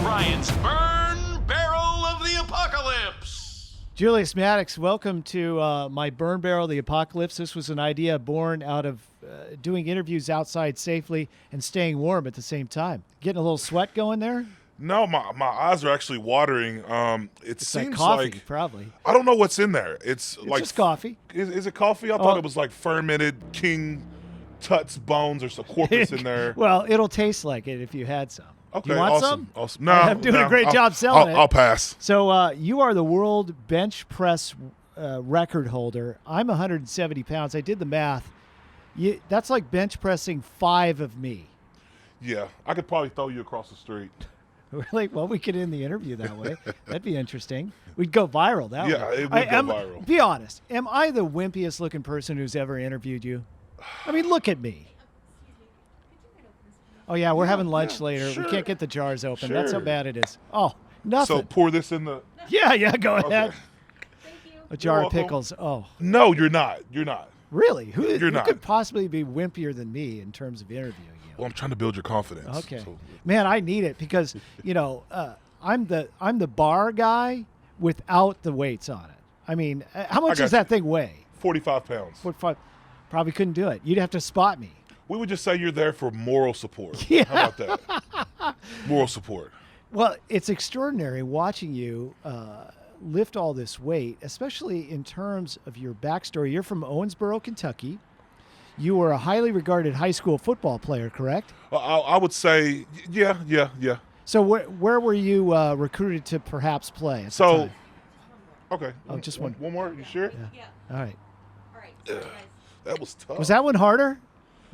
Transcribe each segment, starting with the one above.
Bryant's Burn Barrel of the Apocalypse. Julius Maddox, welcome to my Burn Barrel of the Apocalypse. This was an idea born out of doing interviews outside safely and staying warm at the same time. Getting a little sweat going there? No, my eyes are actually watering. It It's seems like coffee, like probably. I don't know what's in there. It's like Just coffee. Is it coffee? I thought it was like fermented King Tut's bones or some corpus in there. Well, it'll taste like it if you had some. Okay, you want awesome. some? Awesome. No, I'm doing a great job selling it. I'll pass. So you are the world bench press record holder. I'm 170 pounds. I did the math. That's like bench pressing 5 of me. Yeah, I could probably throw you across the street. Really? Well, we could end the interview that way. That'd be interesting. We'd go viral that way. Yeah, it would go viral. Be honest. Am I the wimpiest looking person who's ever interviewed you? I mean, look at me. Oh, yeah, we're having lunch later. sure. We can't get the jars open. That's how Sure. bad it is. Oh, nothing. So pour this in the. Yeah, go ahead. Okay. Thank you. A jar of welcome. pickles. Oh, No, you're not. You're not. really? Who You're not. could possibly be wimpier than me in terms of interviewing you? Well, I'm trying to build your confidence. Okay, So, man, I need it because I'm the bar guy without the weights on it. I mean, how much got does that you. thing weigh? 45 pounds. 45. Probably couldn't do it. You'd have to spot me. We would just say you're there for moral support. Yeah. How about that? Moral support. Well, it's extraordinary watching you lift all this weight, especially in terms of your backstory. You're from Owensboro, Kentucky. You were a highly regarded high school football player, correct? I would say, yeah. So where were you recruited to perhaps play at the So, time? okay. Oh, just one. One more. You sure? Yeah. All right. All right. Sorry, guys. That was tough. Was that one harder?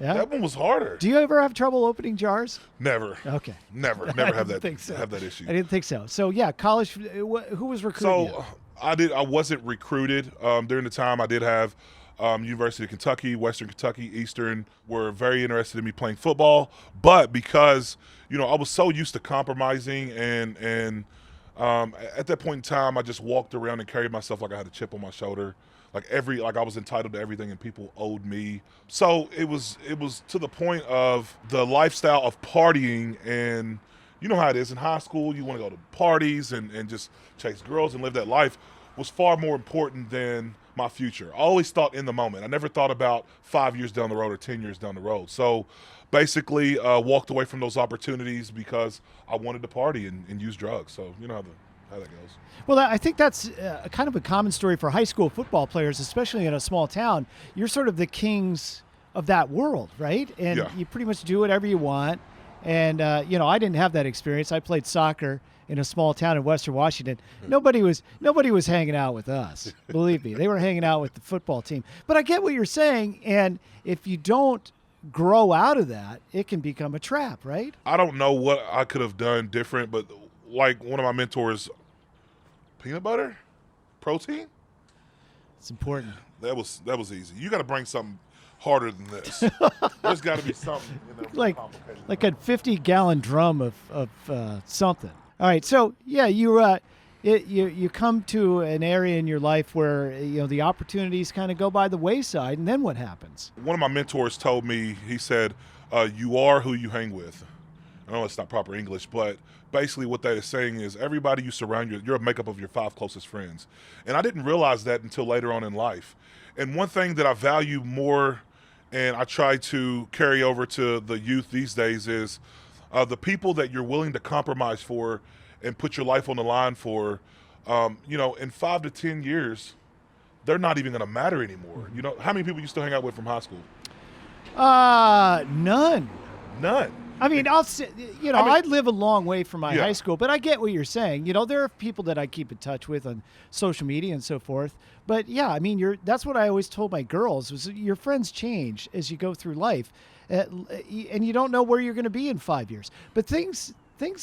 Yeah. That one was harder. Do you ever have trouble opening jars? Never. Okay. Never I have didn't that think so. have that issue. I didn't think so. So yeah, college. Who was recruiting you? So I wasn't recruited during the time. I did have University of Kentucky, Western Kentucky, Eastern were very interested in me playing football, but because I was so used to compromising and at that point in time, I just walked around and carried myself like I had a chip on my shoulder. Like I was entitled to everything and people owed me. So it was to the point of the lifestyle of partying, and you know how it is in high school, you want to go to parties and just chase girls and live that life was far more important than my future. I always thought in the moment. I never thought about 5 years down the road or 10 years down the road. So basically walked away from those opportunities because I wanted to party and use drugs. So you know how that goes. Well, I think that's kind of a common story for high school football players, especially in a small town. You're sort of the kings of that world, right? And Yeah. you pretty much do whatever you want. And, I didn't have that experience. I played soccer in a small town in Western Washington. Nobody was hanging out with us. Believe me, they were hanging out with the football team. But I get what you're saying. And if you don't grow out of that, it can become a trap, right? I don't know what I could have done different, but like one of my mentors, peanut butter, protein. It's important. That was easy. You got to bring something harder than this. There's got to be something Like complicated. a 50-gallon drum of something. All right, so yeah, you come to an area in your life where the opportunities kind of go by the wayside, and then what happens? One of my mentors told me, he said, "You are who you hang with." I know it's not proper English, but basically what that is saying is everybody you surround you're a makeup of your 5 closest friends. And I didn't realize that until later on in life. And one thing that I value more and I try to carry over to the youth these days is the people that you're willing to compromise for and put your life on the line for, in 5 to 10 years, they're not even going to matter anymore. How many people you still hang out with from high school? None. None. I mean, I'd live a long way from my high school, but I get what you're saying. There are people that I keep in touch with on social media and so forth. But yeah, I mean, that's what I always told my girls was your friends change as you go through life, and you don't know where you're going to be in 5 years. But things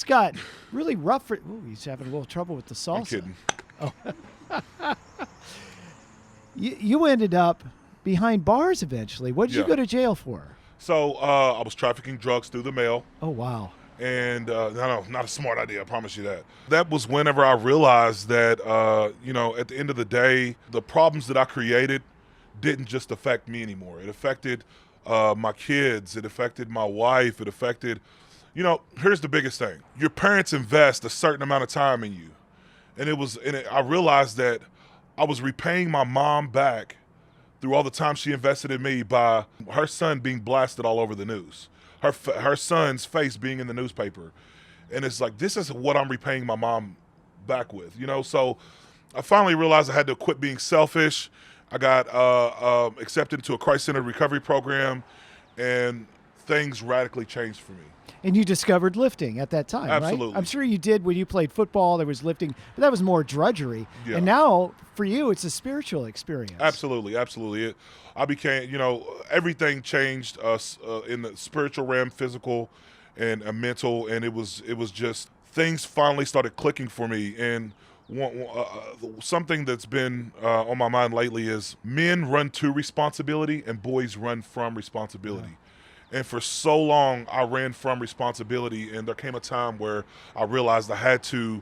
got really rough. He's having a little trouble with the salsa. I'm kidding. Oh. You ended up behind bars eventually. What did you Yeah. go to jail for? So I was trafficking drugs through the mail. Oh, wow. And no, not a smart idea, I promise you that. That was whenever I realized that, at the end of the day, the problems that I created didn't just affect me anymore. It affected my kids. It affected my wife. It affected, Here's the biggest thing. Your parents invest a certain amount of time in you. I realized that I was repaying my mom back through all the time she invested in me by her son being blasted all over the news, her son's face being in the newspaper. And it's like, this is what I'm repaying my mom back with, So I finally realized I had to quit being selfish. I got accepted into a Christ-centered recovery program, and things radically changed for me. And you discovered lifting at that time, Absolutely. right? I'm sure you did when you played football. There was lifting, but that was more drudgery. Yeah. And now, for you, it's a spiritual experience. Absolutely. I became, everything changed in the spiritual realm, physical and mental, and it was just things finally started clicking for me. And something that's been on my mind lately is men run to responsibility and boys run from responsibility. Yeah. And for so long, I ran from responsibility, and there came a time where I realized I had to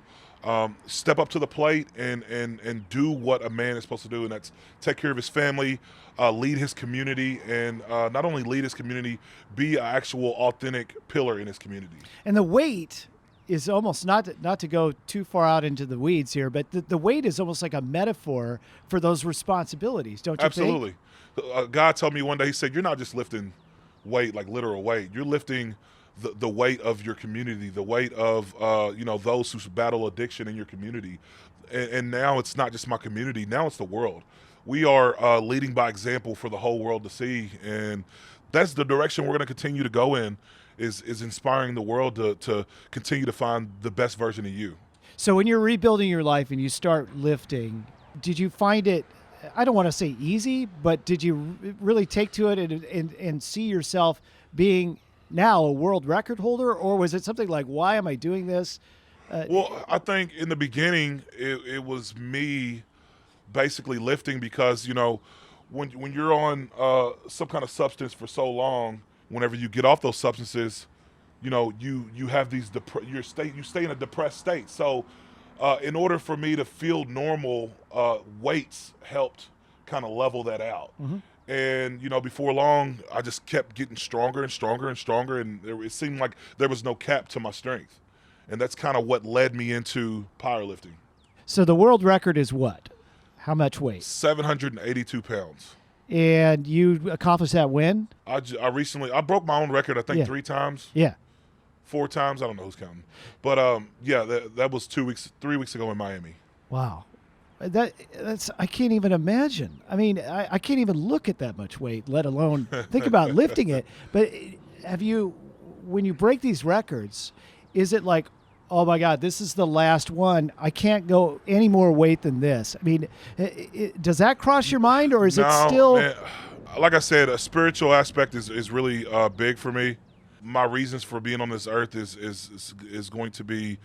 step up to the plate and do what a man is supposed to do, and that's take care of his family, lead his community, and not only lead his community, be an actual authentic pillar in his community. And the weight is almost not to go too far out into the weeds here, but the weight is almost like a metaphor for those responsibilities, don't you think? Absolutely. God told me one day, he said, you're not just lifting weight, like literal weight. You're lifting the weight of your community, the weight of those who battle addiction in your community. And now it's not just my community, now it's the world. We are leading by example for the whole world to see, and that's the direction we're going to continue to go in, is inspiring the world to continue to find the best version of you. So when you're rebuilding your life and you start lifting, did you find it, I don't want to say easy, but did you really take to it and see yourself being now a world record holder, or was it something like, why am I doing this? Well, I think in the beginning it was me basically lifting because, when you're on some kind of substance for so long, whenever you get off those substances, you have these you stay in a depressed state. So in order for me to feel normal, weights helped kind of level that out. Mm-hmm. And, before long, I just kept getting stronger and stronger and stronger, and it seemed like there was no cap to my strength. And that's kind of what led me into powerlifting. So the world record is what? How much weight? 782 pounds. And you accomplished that when? I broke my own record, I think, 3 times. Yeah. 4 times. I don't know who's counting. But, that was 3 weeks ago in Miami. Wow. That's I can't even imagine. I mean, I can't even look at that much weight, let alone think about lifting it. But when you break these records, is it like, oh my God, this is the last one, I can't go any more weight than this? I mean, does that cross your mind, or is it still? Man, like I said, a spiritual aspect is really big for me. My reasons for being on this earth is going to be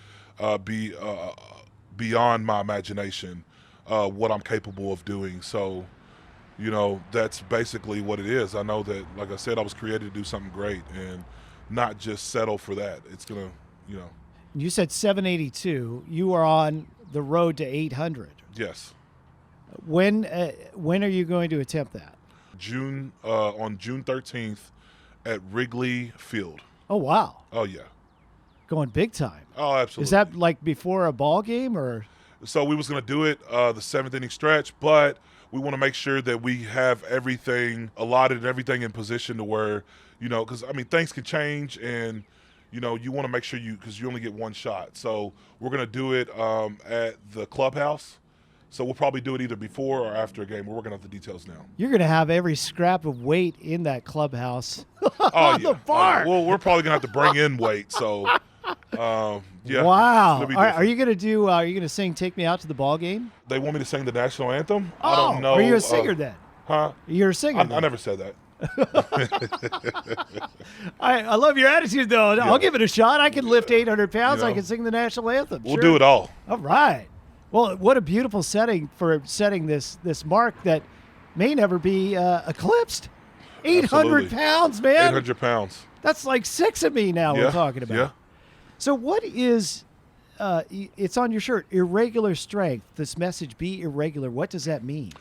beyond my imagination. What I'm capable of doing. So, that's basically what it is. I know that, like I said, I was created to do something great and not just settle for that. It's going to, You said 782. You are on the road to 800. Yes. When are you going to attempt that? On June 13th at Wrigley Field. Oh, wow. Oh, yeah. Going big time. Oh, absolutely. Is that like before a ball game, or? So we was going to do it the 7th inning stretch, but we want to make sure that we have everything allotted and everything in position to where, because, things can change, and, you want to make sure because you only get one shot. So we're going to do it at the clubhouse. So we'll probably do it either before or after a game. We're working out the details now. You're going to have every scrap of weight in that clubhouse. Oh, the bar. Well, we're probably going to have to bring in weight, so... yeah. Wow. Are you going to sing "Take Me Out to the Ball Game"? They want me to sing the national anthem? Oh, I don't know. Are you a singer then? Huh? You're a singer. I never said that. I love your attitude, though. Yeah. I'll give it a shot. I can lift 800 pounds. I can sing the national anthem. We'll do it all. All right. Well, what a beautiful setting for setting this mark that may never be eclipsed. 800 pounds, man. 800 pounds. That's like 6 of me now we're talking about. Yeah. So what is, it's on your shirt, irregular strength, this message, be irregular. What does that mean?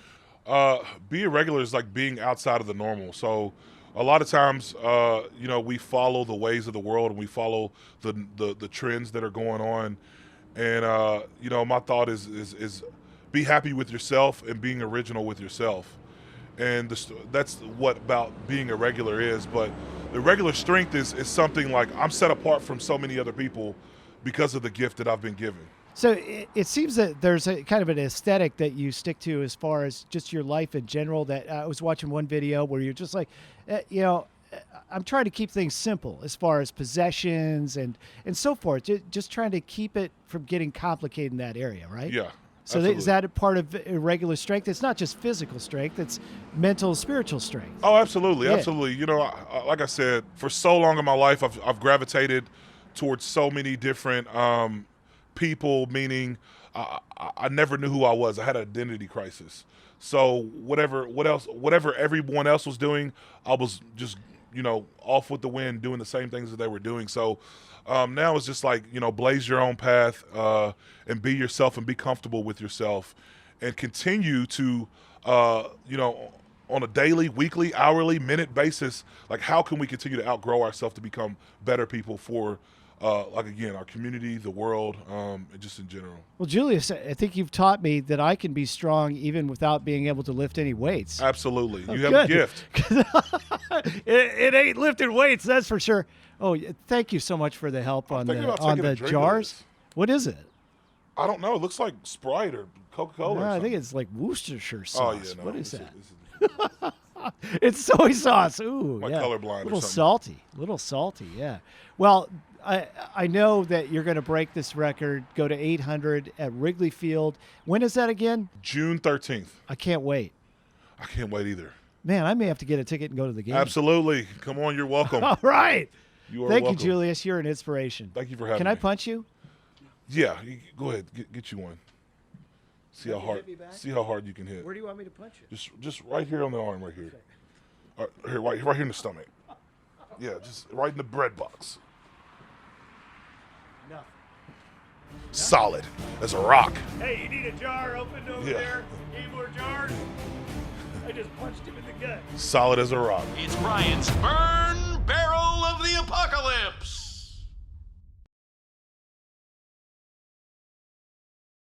Be irregular is like being outside of the normal. So A lot of times, we follow the ways of the world and we follow the trends that are going on. And, my thought is be happy with yourself and being original with yourself. And that's what about being a regular is. But the regular strength is something like I'm set apart from so many other people because of the gift that I've been given. So it seems that there's a kind of an aesthetic that you stick to as far as just your life in general. That I was watching one video where you're just like, I'm trying to keep things simple as far as possessions and so forth. Just trying to keep it from getting complicated in that area, right? Yeah. So is that a part of regular strength? It's not just physical strength; it's mental, spiritual strength. Oh, absolutely, Yeah. absolutely. Like I said, for so long in my life, I've gravitated towards so many different people. Meaning, I never knew who I was. I had an identity crisis. So whatever everyone else was doing, I was just off with the wind, doing the same things that they were doing. So now it's just like, blaze your own path and be yourself and be comfortable with yourself and continue to, on a daily, weekly, hourly, minute basis, like how can we continue to outgrow ourselves to become better people for, our community, the world, and just in general. Well, Julius, I think you've taught me that I can be strong even without being able to lift any weights. Absolutely. Oh, You have a good. gift. It ain't lifting weights, that's for sure. Oh, thank you so much for the help on thinking about the taking a drink of jars. this. What is it? I don't know. It looks like Sprite or Coca-Cola. No, or I something. think it's like Worcestershire Oh sauce. yeah, no. What is this that? It's soy sauce. Ooh, Like yeah. colorblind or Little something. little salty. Yeah. Well, I know that you're going to break this record. Go to 800 at Wrigley Field. When is that again? June 13th. I can't wait. I can't wait either. Man, I may have to get a ticket and go to the game. Absolutely. Come on, you're welcome. All right. You are Thank welcome. you, Julius. You're an inspiration. Thank you for having Can me. I punch you? Yeah, go ahead. Get you one. See how you hard. hit me back? See how hard you can hit. Where do you want me to punch you? Just right here on the arm, right here. Here, right here in the stomach. Yeah, just right in the bread box. No. Solid as a rock. Hey, you need a jar opened over Yeah. there? Need more jars? I just punched him in the gut. Solid as a rock. It's Brian's Burn Barrel of the Apocalypse.